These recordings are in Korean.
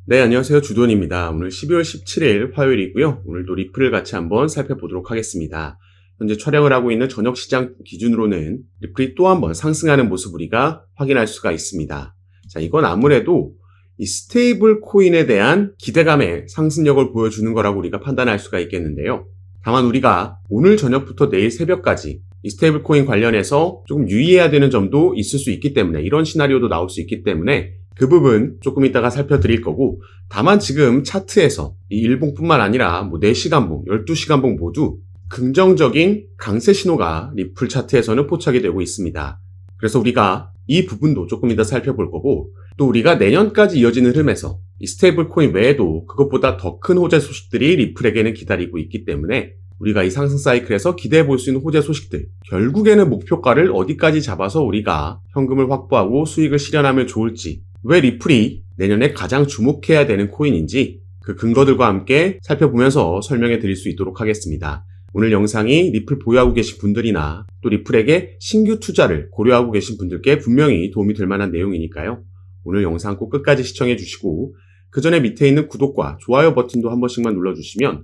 네, 안녕하세요. 주돈입니다. 오늘 12월 17일 화요일이고요. 오늘도 리플을 같이 한번 살펴보도록 하겠습니다. 현재 촬영을 하고 있는 저녁 시장 기준으로는 리플이 또 한번 상승하는 모습 우리가 확인할 수가 있습니다. 자, 이건 아무래도 이 스테이블 코인에 대한 기대감의 상승력을 보여주는 거라고 우리가 판단할 수가 있겠는데요. 다만 우리가 오늘 저녁부터 내일 새벽까지 이 스테이블 코인 관련해서 조금 유의해야 되는 점도 있을 수 있기 때문에, 이런 시나리오도 나올 수 있기 때문에 그 부분 조금 이따가 살펴드릴 거고, 다만 지금 차트에서 이 일봉뿐만 아니라 4시간봉, 12시간봉 모두 긍정적인 강세 신호가 리플 차트에서는 포착이 되고 있습니다. 그래서 우리가 이 부분도 조금 이따 살펴볼 거고, 또 우리가 내년까지 이어지는 흐름에서 이 스테이블 코인 외에도 그것보다 더 큰 호재 소식들이 리플에게는 기다리고 있기 때문에 우리가 이 상승 사이클에서 기대해 볼 수 있는 호재 소식들, 결국에는 목표가를 어디까지 잡아서 우리가 현금을 확보하고 수익을 실현하면 좋을지, 왜 리플이 내년에 가장 주목해야 되는 코인인지 그 근거들과 함께 살펴보면서 설명해 드릴 수 있도록 하겠습니다. 오늘 영상이 리플 보유하고 계신 분들이나 또 리플에게 신규 투자를 고려하고 계신 분들께 분명히 도움이 될 만한 내용이니까요. 오늘 영상 꼭 끝까지 시청해 주시고, 그 전에 밑에 있는 구독과 좋아요 버튼도 한 번씩만 눌러주시면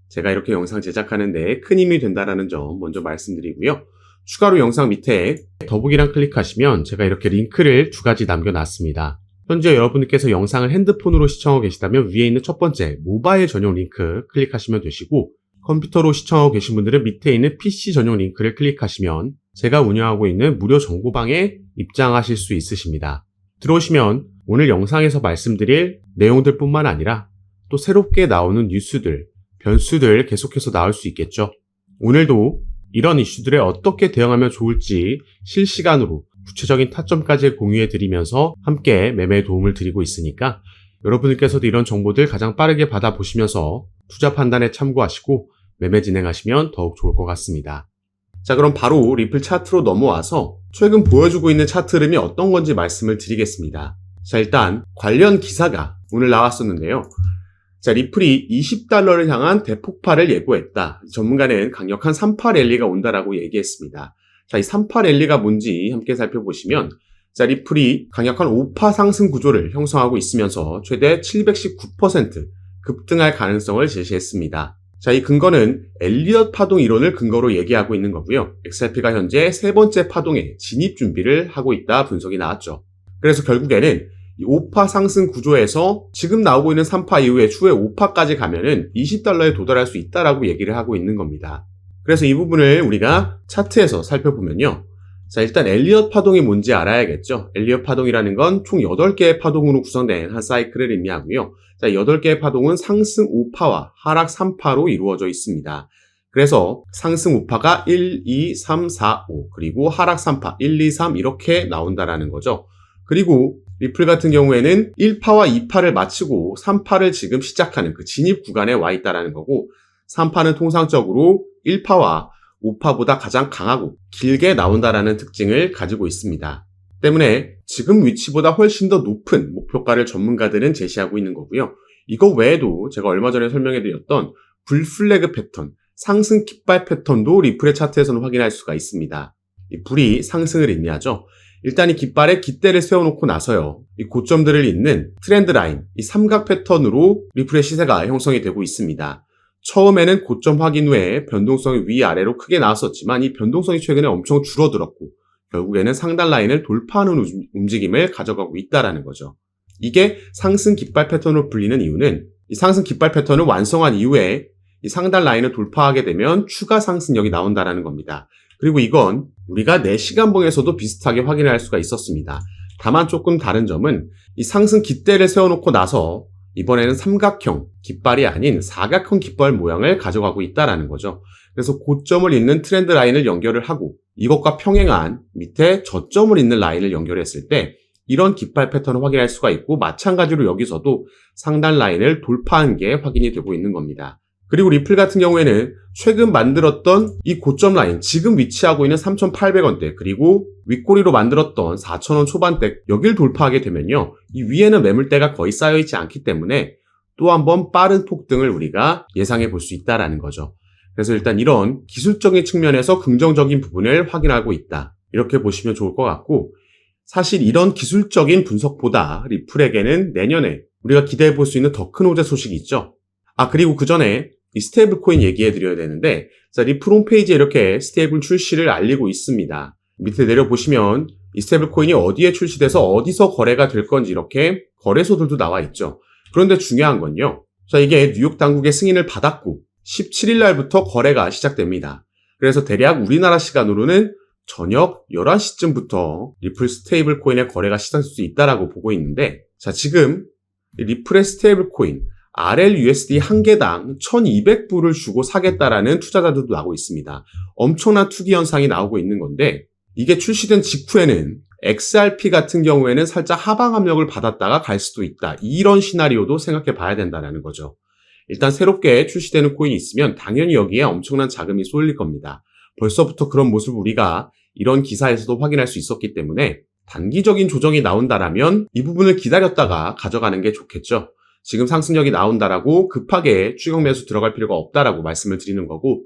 제가 이렇게 영상 제작하는 데 큰 힘이 된다는 점 먼저 말씀드리고요. 추가로 영상 밑에 더보기란 클릭하시면 제가 이렇게 링크를 2가지 남겨놨습니다. 현재 여러분께서 영상을 핸드폰으로 시청하고 계시다면 위에 있는 첫 번째 모바일 전용 링크 클릭하시면 되시고, 컴퓨터로 시청하고 계신 분들은 밑에 있는 PC 전용 링크를 클릭하시면 제가 운영하고 있는 무료 정보방에 입장하실 수 있으십니다. 들어오시면 오늘 영상에서 말씀드릴 내용들 뿐만 아니라 또 새롭게 나오는 뉴스들, 변수들 계속해서 나올 수 있겠죠. 오늘도 이런 이슈들에 어떻게 대응하면 좋을지 실시간으로 구체적인 타점까지 공유해 드리면서 함께 매매에 도움을 드리고 있으니까 여러분들께서도 이런 정보들 가장 빠르게 받아보시면서 투자 판단에 참고하시고 매매 진행하시면 더욱 좋을 것 같습니다. 자, 그럼 바로 리플 차트로 넘어와서 최근 보여주고 있는 차트 흐름이 어떤 건지 말씀을 드리겠습니다. 자, 일단 관련 기사가 오늘 나왔었는데요. 자, 리플이 $20를 향한 대폭발을 예고했다. 전문가는 강력한 3파 랠리가 온다라고 얘기했습니다. 자, 이 3파 랠리가 뭔지 함께 살펴보시면, 자, 리플이 강력한 5파 상승 구조를 형성하고 있으면서 최대 719% 급등할 가능성을 제시했습니다. 자, 이 근거는 엘리엇 파동 이론을 근거로 얘기하고 있는 거고요. XRP가 현재 세 번째 파동에 진입 준비를 하고 있다 분석이 나왔죠. 그래서 결국에는 이 5파 상승 구조에서 지금 나오고 있는 3파 이후에 추후에 5파까지 가면은 $20에 도달할 수 있다라고 얘기를 하고 있는 겁니다. 그래서 이 부분을 우리가 차트에서 살펴보면요. 자, 일단 엘리엇 파동이 뭔지 알아야겠죠. 엘리엇 파동이라는 건 총 8개의 파동으로 구성된 한 사이클을 의미하고요. 자, 8개의 파동은 상승 5파와 하락 3파로 이루어져 있습니다. 그래서 상승 5파가 1, 2, 3, 4, 5 그리고 하락 3파 1, 2, 3 이렇게 나온다라는 거죠. 그리고 리플 같은 경우에는 1파와 2파를 마치고 3파를 지금 시작하는 그 진입 구간에 와 있다라는 거고, 3파는 통상적으로 1파와 5파보다 가장 강하고 길게 나온다라는 특징을 가지고 있습니다. 때문에 지금 위치보다 훨씬 더 높은 목표가를 전문가들은 제시하고 있는 거고요. 이거 외에도 제가 얼마 전에 설명해드렸던 불플래그 패턴, 상승 깃발 패턴도 리플의 차트에서는 확인할 수가 있습니다. 이 불이 상승을 의미하죠. 일단 이 깃발에 깃대를 세워놓고 나서요, 이 고점들을 잇는 트렌드 라인, 이 삼각 패턴으로 리플의 시세가 형성이 되고 있습니다. 처음에는 고점 확인 후에 변동성이 위아래로 크게 나왔었지만 이 변동성이 최근에 엄청 줄어들었고 결국에는 상단 라인을 돌파하는 움직임을 가져가고 있다는 거죠. 이게 상승 깃발 패턴으로 불리는 이유는 이 상승 깃발 패턴을 완성한 이후에 이 상단 라인을 돌파하게 되면 추가 상승력이 나온다는 겁니다. 그리고 이건 우리가 4시간봉에서도 비슷하게 확인할 수가 있었습니다. 다만 조금 다른 점은 이 상승 깃대를 세워놓고 나서 이번에는 삼각형 깃발이 아닌 사각형 깃발 모양을 가져가고 있다는 거죠. 그래서 고점을 잇는 트렌드 라인을 연결을 하고 이것과 평행한 밑에 저점을 잇는 라인을 연결했을 때 이런 깃발 패턴을 확인할 수가 있고, 마찬가지로 여기서도 상단 라인을 돌파한 게 확인이 되고 있는 겁니다. 그리고 리플 같은 경우에는 최근 만들었던 이 고점 라인, 지금 위치하고 있는 3,800원대, 그리고 윗꼬리로 만들었던 4,000원 초반대, 여길 돌파하게 되면요, 이 위에는 매물대가 거의 쌓여있지 않기 때문에 또 한번 빠른 폭등을 우리가 예상해 볼 수 있다는 거죠. 그래서 일단 이런 기술적인 측면에서 긍정적인 부분을 확인하고 있다, 이렇게 보시면 좋을 것 같고, 사실 이런 기술적인 분석보다 리플에게는 내년에 우리가 기대해 볼 수 있는 더 큰 호재 소식이 있죠. 그리고 그 전에 이 스테이블 코인 얘기해 드려야 되는데, 자, 리플 홈페이지에 이렇게 스테이블 출시를 알리고 있습니다. 밑에 내려보시면 이 스테이블 코인이 어디에 출시돼서 어디서 거래가 될 건지 이렇게 거래소들도 나와 있죠. 그런데 중요한 건요. 자, 이게 뉴욕 당국의 승인을 받았고 17일 날부터 거래가 시작됩니다. 그래서 대략 우리나라 시간으로는 저녁 11시쯤부터 리플 스테이블 코인의 거래가 시작될 수 있다라고 보고 있는데, 자, 지금 리플의 스테이블 코인 RLUSD 한 개당 1200불을 주고 사겠다라는 투자자들도 나오고 있습니다. 엄청난 투기 현상이 나오고 있는 건데, 이게 출시된 직후에는 XRP 같은 경우에는 살짝 하방 압력을 받았다가 갈 수도 있다. 이런 시나리오도 생각해 봐야 된다는 거죠. 일단 새롭게 출시되는 코인이 있으면 당연히 여기에 엄청난 자금이 쏠릴 겁니다. 벌써부터 그런 모습을 우리가 이런 기사에서도 확인할 수 있었기 때문에 단기적인 조정이 나온다라면 이 부분을 기다렸다가 가져가는 게 좋겠죠. 지금 상승력이 나온다라고 급하게 추격 매수 들어갈 필요가 없다라고 말씀을 드리는 거고,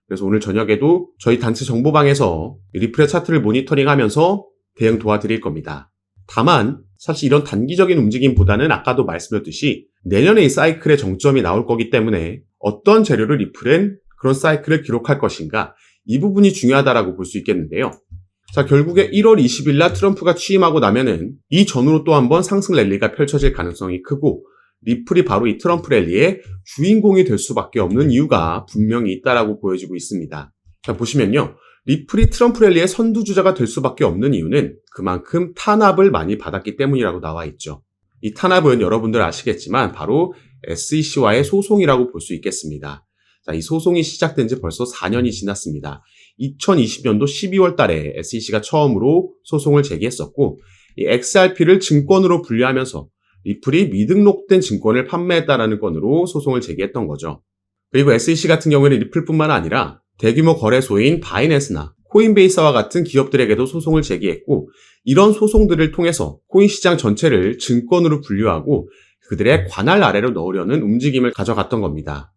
그래서 오늘 저녁에도 저희 단체 정보방에서 리플의 차트를 모니터링하면서 대응 도와드릴 겁니다. 다만 사실 이런 단기적인 움직임보다는 아까도 말씀드렸듯이 내년에 이 사이클의 정점이 나올 거기 때문에 어떤 재료를 리플은 그런 사이클을 기록할 것인가, 이 부분이 중요하다라고 볼 수 있겠는데요. 자, 결국에 1월 20일 날 트럼프가 취임하고 나면은 이 전후로 또 한번 상승 랠리가 펼쳐질 가능성이 크고, 리플이 바로 이 트럼프 랠리의 주인공이 될 수밖에 없는 이유가 분명히 있다라고 보여지고 있습니다. 자, 보시면요. 리플이 트럼프 랠리의 선두주자가 될 수밖에 없는 이유는 그만큼 탄압을 많이 받았기 때문이라고 나와 있죠. 이 탄압은 여러분들 아시겠지만 바로 SEC와의 소송이라고 볼 수 있겠습니다. 자, 이 소송이 시작된 지 벌써 4년이 지났습니다. 2020년도 12월 달에 SEC가 처음으로 소송을 제기했었고, 이 XRP를 증권으로 분류하면서 리플이 미등록된 증권을 판매했다라는 건으로 소송을 제기했던 거죠. 그리고 SEC 같은 경우에는 리플뿐만 아니라 대규모 거래소인 바이낸스나 코인베이스와 같은 기업들에게도 소송을 제기했고, 이런 소송들을 통해서 코인 시장 전체를 증권으로 분류하고 그들의 관할 아래로 넣으려는 움직임을 가져갔던 겁니다.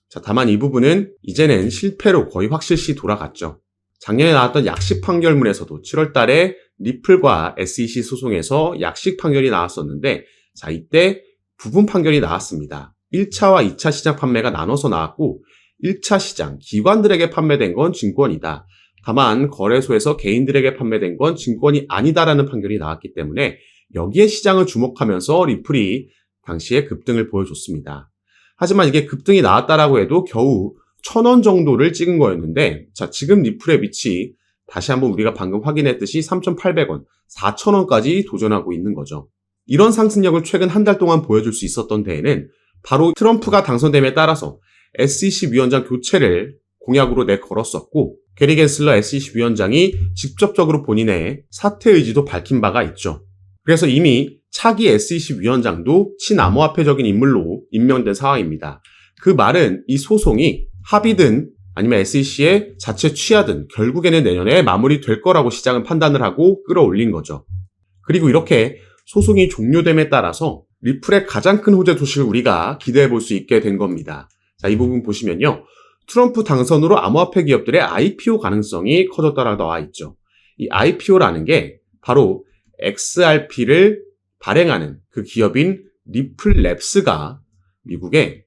자, 다만 이 부분은 이제는 실패로 거의 확실시 돌아갔죠. 작년에 나왔던 약식 판결문에서도 7월 달에 리플과 SEC 소송에서 약식 판결이 나왔었는데, 자, 이때 부분 판결이 나왔습니다. 1차와 2차 시장 판매가 나눠서 나왔고, 1차 시장 기관들에게 판매된 건 증권이다. 다만 거래소에서 개인들에게 판매된 건 증권이 아니다라는 판결이 나왔기 때문에 여기에 시장을 주목하면서 리플이 당시에 급등을 보여줬습니다. 하지만 이게 급등이 나왔다라고 해도 겨우 1,000원 정도를 찍은 거였는데, 자, 지금 리플의 위치 다시 한번 우리가 방금 확인했듯이 3,800원, 4,000원까지 도전하고 있는 거죠. 이런 상승력을 최근 한 달 동안 보여줄 수 있었던 데에는 바로 트럼프가 당선됨에 따라서 SEC 위원장 교체를 공약으로 내걸었었고, 게리 겐슬러 SEC 위원장이 직접적으로 본인의 사퇴 의지도 밝힌 바가 있죠. 그래서 이미 차기 SEC 위원장도 친암호화폐적인 인물로 임명된 상황입니다. 그 말은 이 소송이 합의든 아니면 SEC의 자체 취하든 결국에는 내년에 마무리될 거라고 시장은 판단을 하고 끌어올린 거죠. 그리고 이렇게 소송이 종료됨에 따라서 리플의 가장 큰 호재 소식을 우리가 기대해 볼 수 있게 된 겁니다. 자, 이 부분 보시면요. 트럼프 당선으로 암호화폐 기업들의 IPO 가능성이 커졌다라고 나와 있죠. 이 IPO라는 게 바로 XRP를 발행하는 그 기업인 리플랩스가 미국의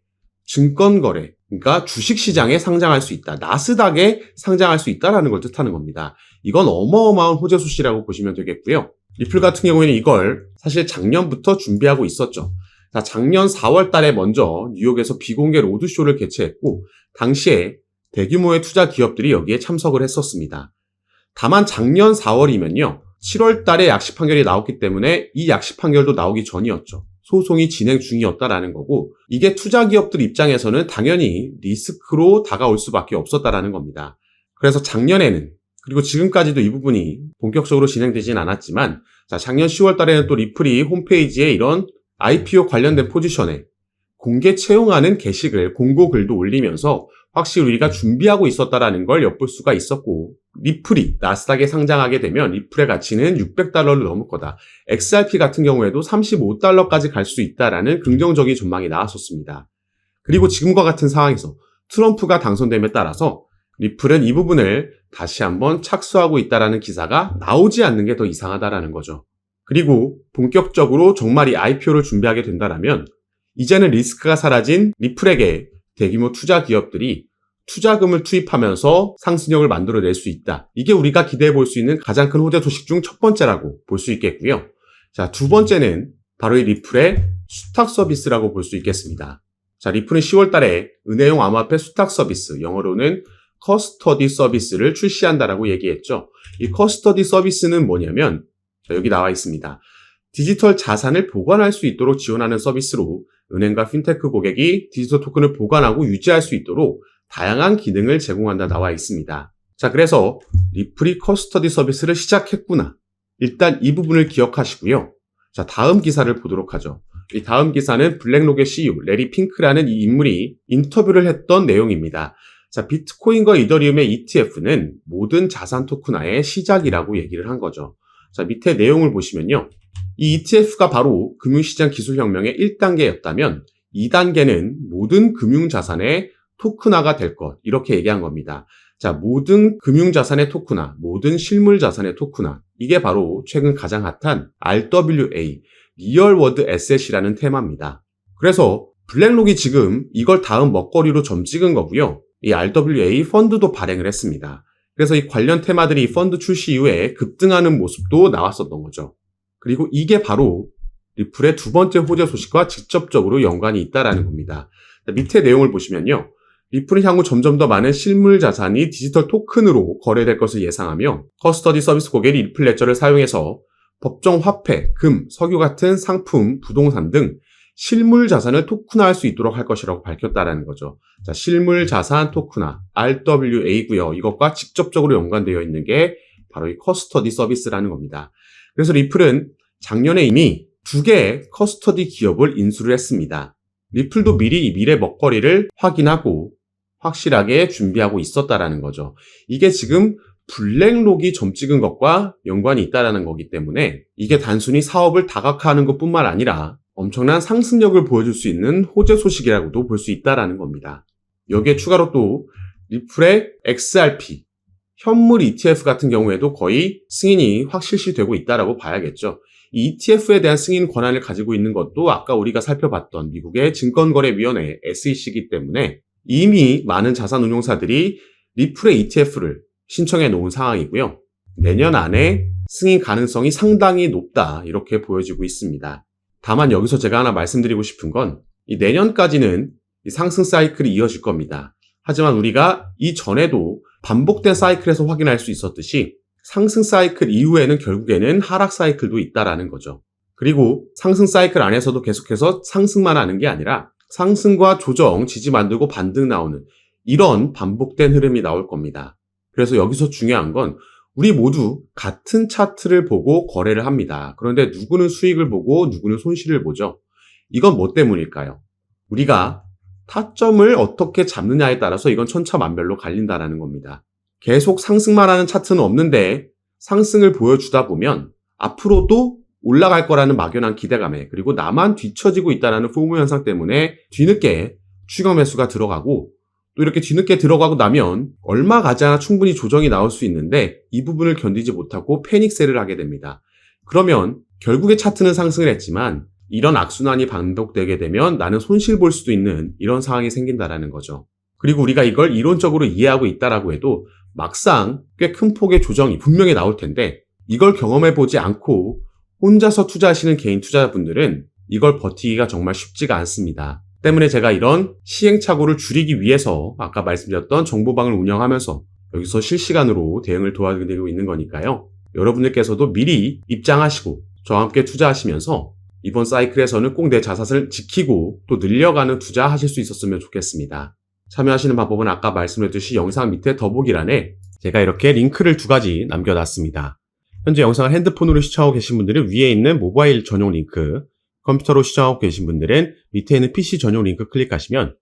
증권거래, 그러니까 주식시장에 상장할 수 있다. 나스닥에 상장할 수 있다라는 걸 뜻하는 겁니다. 이건 어마어마한 호재 소식이라고 보시면 되겠고요. 리플 같은 경우에는 이걸 사실 작년부터 준비하고 있었죠. 자, 작년 4월 달에 먼저 뉴욕에서 비공개 로드쇼를 개최했고, 당시에 대규모의 투자 기업들이 여기에 참석을 했었습니다. 다만 작년 4월이면요. 7월 달에 약식 판결이 나왔기 때문에 이 약식 판결도 나오기 전이었죠. 소송이 진행 중이었다라는 거고, 이게 투자 기업들 입장에서는 당연히 리스크로 다가올 수밖에 없었다라는 겁니다. 그래서 작년에는, 그리고 지금까지도 이 부분이 본격적으로 진행되진 않았지만, 자, 작년 10월 달에는 또 리플이 홈페이지에 이런 IPO 관련된 포지션에 공개 채용하는 게시글, 공고글도 올리면서 확실히 우리가 준비하고 있었다라는 걸 엿볼 수가 있었고, 리플이 나스닥에 상장하게 되면 리플의 가치는 $600를 넘을 거다. XRP 같은 경우에도 $35까지 갈 수 있다라는 긍정적인 전망이 나왔었습니다. 그리고 지금과 같은 상황에서 트럼프가 당선됨에 따라서 리플은 이 부분을 다시 한번 착수하고 있다라는 기사가 나오지 않는 게 더 이상하다라는 거죠. 그리고 본격적으로 정말 이 IPO를 준비하게 된다면 이제는 리스크가 사라진 리플에게 대규모 투자 기업들이 투자금을 투입하면서 상승력을 만들어낼 수 있다. 이게 우리가 기대해 볼 수 있는 가장 큰 호재 소식 중 첫 번째라고 볼 수 있겠고요. 자, 두 번째는 바로 이 리플의 수탁 서비스라고 볼 수 있겠습니다. 자, 리플은 10월 달에 은행용 암호화폐 수탁 서비스, 영어로는 커스터디 서비스를 출시한다라고 얘기했죠. 이 커스터디 서비스는 뭐냐면, 자, 여기 나와 있습니다. 디지털 자산을 보관할 수 있도록 지원하는 서비스로 은행과 핀테크 고객이 디지털 토큰을 보관하고 유지할 수 있도록 다양한 기능을 제공한다 나와 있습니다. 자, 그래서 리플이 커스터디 서비스를 시작했구나. 일단 이 부분을 기억하시고요. 자, 다음 기사를 보도록 하죠. 이 다음 기사는 블랙록의 CEO 레리 핑크라는 이 인물이 인터뷰를 했던 내용입니다. 자, 비트코인과 이더리움의 ETF는 모든 자산 토큰화의 시작이라고 얘기를 한 거죠. 자, 밑에 내용을 보시면요. 이 ETF가 바로 금융시장 기술혁명의 1단계였다면 2단계는 모든 금융자산의 토큰화가 될 것, 이렇게 얘기한 겁니다. 자, 모든 금융자산의 토큰화, 모든 실물자산의 토큰화, 이게 바로 최근 가장 핫한 RWA, 리얼 월드 에셋이라는 테마입니다. 그래서 블랙록이 지금 이걸 다음 먹거리로 점 찍은 거고요. 이 RWA 펀드도 발행을 했습니다. 그래서 이 관련 테마들이 펀드 출시 이후에 급등하는 모습도 나왔었던 거죠. 그리고 이게 바로 리플의 두 번째 호재 소식과 직접적으로 연관이 있다라는 겁니다. 자, 밑에 내용을 보시면요. 리플은 향후 점점 더 많은 실물 자산이 디지털 토큰으로 거래될 것을 예상하며 커스터디 서비스 고객이 리플 레저를 사용해서 법정 화폐, 금, 석유 같은 상품, 부동산 등 실물 자산을 토큰화할 수 있도록 할 것이라고 밝혔다라는 거죠. 자, 실물 자산 토큰화, RWA고요. 이것과 직접적으로 연관되어 있는 게 바로 이 커스터디 서비스라는 겁니다. 그래서 리플은 작년에 이미 2개의 커스터디 기업을 인수를 했습니다. 리플도 미리 이 미래 먹거리를 확인하고 확실하게 준비하고 있었다라는 거죠. 이게 지금 블랙록이 점 찍은 것과 연관이 있다라는 거기 때문에 이게 단순히 사업을 다각화하는 것뿐만 아니라 엄청난 상승력을 보여줄 수 있는 호재 소식이라고도 볼 수 있다라는 겁니다. 여기에 추가로 또 리플의 XRP, 현물 ETF 같은 경우에도 거의 승인이 확 실시되고 있다라고 봐야겠죠. 이 ETF에 대한 승인 권한을 가지고 있는 것도 아까 우리가 살펴봤던 미국의 증권거래위원회 SEC이기 때문에 이미 많은 자산운용사들이 리플의 ETF를 신청해 놓은 상황이고요. 내년 안에 승인 가능성이 상당히 높다, 이렇게 보여지고 있습니다. 다만 여기서 제가 하나 말씀드리고 싶은 건 이 내년까지는 이 상승 사이클이 이어질 겁니다. 하지만 우리가 이전에도 반복된 사이클에서 확인할 수 있었듯이 상승 사이클 이후에는 결국에는 하락 사이클도 있다라는 거죠. 그리고 상승 사이클 안에서도 계속해서 상승만 하는 게 아니라 상승과 조정, 지지 만들고 반등 나오는 이런 반복된 흐름이 나올 겁니다. 그래서 여기서 중요한 건 우리 모두 같은 차트를 보고 거래를 합니다. 그런데 누구는 수익을 보고 누구는 손실을 보죠. 이건 뭐 때문일까요? 우리가 타점을 어떻게 잡느냐에 따라서 이건 천차만별로 갈린다라는 겁니다. 계속 상승만 하는 차트는 없는데 상승을 보여주다 보면 앞으로도 올라갈 거라는 막연한 기대감에, 그리고 나만 뒤처지고 있다는 포모 현상 때문에 뒤늦게 추격 매수가 들어가고, 또 이렇게 뒤늦게 들어가고 나면 얼마 가지 않아 충분히 조정이 나올 수 있는데 이 부분을 견디지 못하고 패닉셀을 하게 됩니다. 그러면 결국에 차트는 상승을 했지만 이런 악순환이 반복되게 되면 나는 손실 볼 수도 있는 이런 상황이 생긴다라는 거죠. 그리고 우리가 이걸 이론적으로 이해하고 있다라고 해도 막상 꽤 큰 폭의 조정이 분명히 나올 텐데 이걸 경험해 보지 않고 혼자서 투자하시는 개인 투자자분들은 이걸 버티기가 정말 쉽지가 않습니다. 때문에 제가 이런 시행착오를 줄이기 위해서 아까 말씀드렸던 정보방을 운영하면서 여기서 실시간으로 대응을 도와드리고 있는 거니까요. 여러분들께서도 미리 입장하시고 저와 함께 투자하시면서 이번 사이클에서는 꼭 내 자산을 지키고 또 늘려가는 투자하실 수 있었으면 좋겠습니다. 참여하시는 방법은 아까 말씀드렸듯이 영상 밑에 더보기란에 제가 이렇게 링크를 2가지 남겨놨습니다. 현재 영상을 핸드폰으로 시청하고 계신 분들은 위에 있는 모바일 전용 링크, 컴퓨터로 시청하고 계신 분들은 밑에 있는 PC 전용 링크 클릭하시면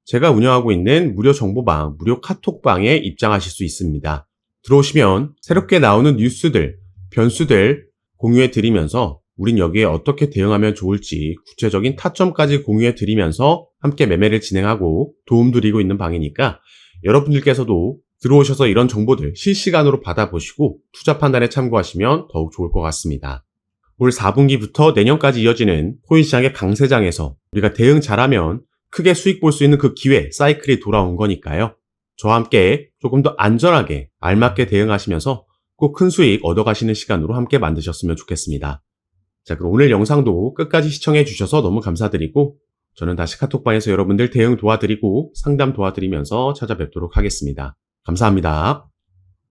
제가 운영하고 있는 무료 정보방, 무료 카톡방에 입장하실 수 있습니다. 들어오시면 새롭게 나오는 뉴스들, 변수들 공유해 드리면서 우린 여기에 어떻게 대응하면 좋을지 구체적인 타점까지 공유해 드리면서 함께 매매를 진행하고 도움 드리고 있는 방이니까 여러분들께서도 들어오셔서 이런 정보들 실시간으로 받아보시고 투자 판단에 참고하시면 더욱 좋을 것 같습니다. 올 4분기부터 내년까지 이어지는 코인 시장의 강세장에서 우리가 대응 잘하면 크게 수익 볼 수 있는 그 기회, 사이클이 돌아온 거니까요. 저와 함께 조금 더 안전하게 알맞게 대응하시면서 꼭 큰 수익 얻어가시는 시간으로 함께 만드셨으면 좋겠습니다. 자, 그럼 오늘 영상도 끝까지 시청해 주셔서 너무 감사드리고 저는 다시 카톡방에서 여러분들 대응 도와드리고 상담 도와드리면서 찾아뵙도록 하겠습니다. 감사합니다.